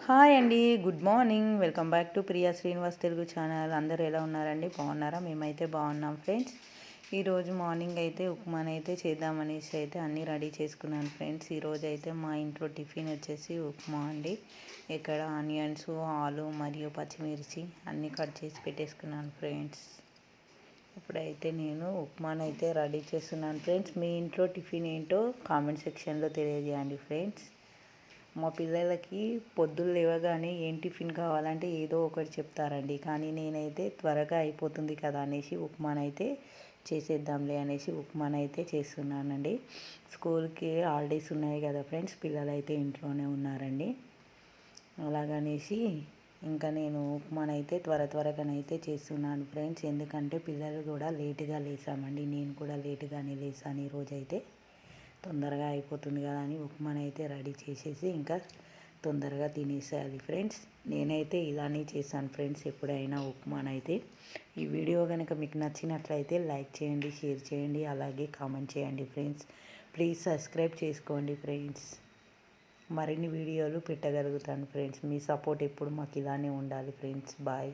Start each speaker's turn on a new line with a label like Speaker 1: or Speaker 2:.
Speaker 1: Hi అండి, good morning. Welcome back to Priya Srinivas Telugu channel. అందరూ ఎలా ఉన్నారండి? బాగున్నారా? మేమైతే బాగున్నాం ఫ్రెండ్స్. ఈరోజు మార్నింగ్ అయితే ఉప్మానైతే చేద్దామనేసి అయితే అన్నీ రెడీ చేసుకున్నాను ఫ్రెండ్స్. ఈరోజు అయితే మా ఇంట్లో టిఫిన్ వచ్చేసి ఉప్మా అండి. ఇక్కడ ఆనియన్స్, ఆలు మరియు పచ్చిమిర్చి అన్నీ కట్ చేసి పెట్టేసుకున్నాను ఫ్రెండ్స్. ఇప్పుడైతే నేను ఉప్మానైతే రెడీ చేస్తున్నాను ఫ్రెండ్స్. మీ ఇంట్లో టిఫిన్ ఏంటో కామెంట్ సెక్షన్లో తెలియజేయండి ఫ్రెండ్స్. మా పిల్లలకి పొద్దున్న లేవగానే ఏం టిఫిన్ కావాలంటే ఏదో ఒకటి చెప్తారండి. కానీ నేనైతే త్వరగా అయిపోతుంది కదా అనేసి ఉప్మానైతే చేసేద్దాంలే అనేసి ఉప్మానైతే చేస్తున్నానండి. స్కూల్కి హాలిడేస్ ఉన్నాయి కదా ఫ్రెండ్స్, పిల్లలైతే ఇంట్లోనే ఉన్నారండి. అలాగనేసి ఇంకా నేను ఉప్మానైతే త్వరగానైతే చేస్తున్నాను ఫ్రెండ్స్. ఎందుకంటే పిల్లలు కూడా లేటుగా లేసామండి. నేను కూడా లేటుగానే లేసాను ఈరోజైతే. తొందరగా అయిపోతుంది కదా అని ఉప్మానైతే రెడీ చేసేసి ఇంకా తొందరగా తినేసేయాలి ఫ్రెండ్స్. నేనైతే ఇలానే చేశాను ఫ్రెండ్స్ ఎప్పుడైనా ఉప్మానైతే. ఈ వీడియో కనుక మీకు నచ్చినట్లయితే లైక్ చేయండి, షేర్ చేయండి, అలాగే కామెంట్ చేయండి ఫ్రెండ్స్. ప్లీజ్ సబ్స్క్రైబ్ చేసుకోండి ఫ్రెండ్స్. మరిన్ని వీడియోలు పెట్టగలుగుతాను ఫ్రెండ్స్. మీ సపోర్ట్ ఎప్పుడు మాకు ఇలానే ఉండాలి ఫ్రెండ్స్. బాయ్.